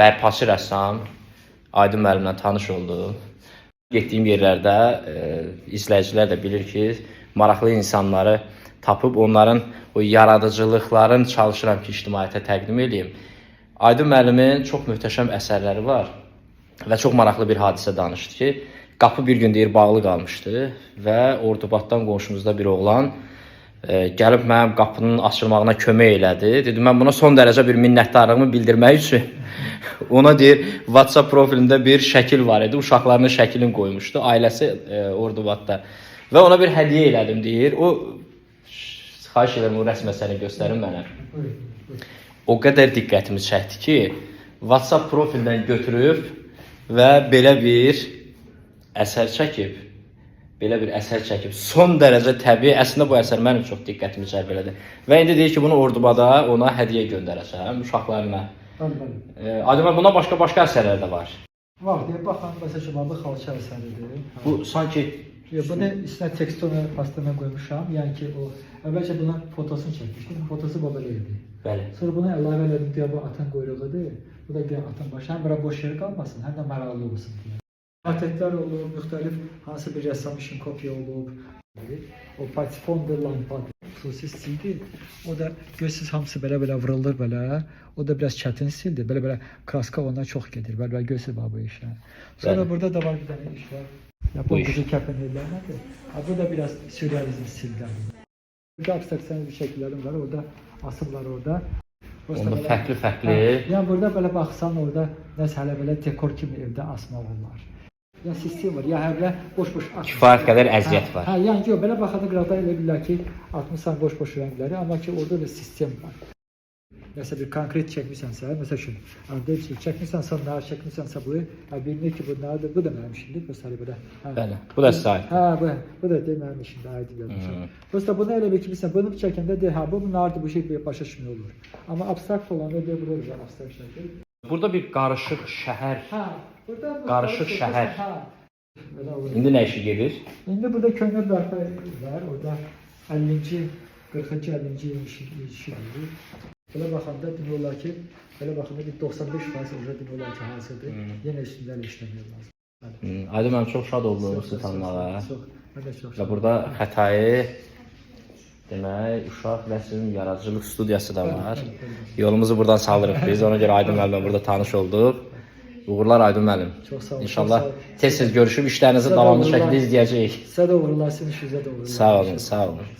bərpaçı rəssam Aydın müəllimlə tanış oldum. Getdiyim yerlərdə izləyicilər də bilir ki, maraqlı insanları tapıb onların o yaradıcılıqlarını çalışıram ki, ictimaiyyətə təqdim edeyim. Aydın müəllimin çox möhtəşəm əsərləri var və çox maraqlı bir hadisə danışdı ki, qapı bir gün deyir bağlı qalmışdı və Ordubaddan qonşumuzda bir oğlan gəlib mənim qapının açılmağına kömək elədi. Dedim, mən buna son dərəcə bir minnətdarlığımı bildirmək üçün ona deyir, WhatsApp profilində bir şəkil var idi. Uşaqlarının şəklini qoymuşdu. Ailəsi Ordubadda. Və ona bir hədiyyə elədim deyir. O, xahiş edirəm, o rəsm əsərini göstərin mənə. O qədər diqqətimi çəkdi ki, WhatsApp profildən götürüb və belə bir əsər çəkib. Son dərəcə təbii. Əslində bu əsər mənim çox diqqətimi cəlb elədi. Və indi deyir ki, bunu Ordubada ona hədiyyə göndərəcəm, uşaqlarına. Aydın, bundan başqa əsərlər də var. Var, deyə baxın, məsələn, bu xalça əsəridir. Bu sanki... Bunu üstünə tekstonu pastana qoymuşam. Yəni ki, o əvvəlcə bunun fotosunu çəkmişdim. Fotosu bu belə idi. Bəli. Sonra bunu əlavə elədim deyə bu atın quyruğudur. Bu da bir atın başı. Həm bura boş yer qalmasın, həm də maraqlı olsun deyə. Portretlər olub, müxtəlif hansı bir rəssam üçün kopya olub. O Patifon de Lampada prosesiydi. O da görürsünüz hamısı belə vurulur belə. O da biraz çətin stildir. Belə kraska ondan çox gedir. Belə görürsünüz bu işə. Sonra burada da var bir dənə iş var. Yapon gücü kəpənəklərdir. Bu da biraz sürrealizm stildədir. Burada abstraksiyon bir şəkillərim var. Orada asıblar orada. Onda fərqli. Yəni burada belə baxsan orada nəsə hələ belə dekor kimi evdə asmaq olar. Ya sistem var, ya hələ boş-boş atmış. Kifayət qədər əziyyət var. Yəni ki, belə baxanda qıraqda elə bilirlər ki, atmışsan boş-boş rəngləri, amma ki orada da sistem var. Məsələn, bir konkret çəkmisənsə, məsələn, çəkmisənsə, nar çəkmisənsə bu, bilinir ki, bu nardır, bu da mənim işimdir, məsələn, belə. Bəli, bu da sizə aid. Bu da mənim işimdir, aid gəlmişəm. Prosta bunu elə bir ki, bunu çəkəndə deyir, bu nardır, bu şey başa düşmür olur. Amma abstrakt olanda deyir, bu da abstrakt şəkil. Burada bir qarışıq şəhər. Qarışıq şəhər. İndi nə işi gedir? İndi burada köhnə bərpa var. Orada 50-ci, 40-cı, 50-ci işi gedir. Belə baxanda demək olar ki, belə baxanda bir 95% orada demək olar ki, hazırdır. Yenə üstündə işləmək lazım. Aydın, mən çox şad oldum sizi tanımağa. Mən də çox şad. Və burada Xətai, demək, uşaq rəsm yaradıcılıq studiyası da var. Yolumuzu buradan salırıq biz. Ona görə Aydın müəllimlə burada tanış olduq. Uğurlar Aydın müəllim. Çox sağ olun. İnşallah tez-tez görüşüb işlərinizi davamlı şəkildə izləyəcəyik. Sizə də uğurlar, sizin işinizə də uğurlar. Sağ olun, sağ olun.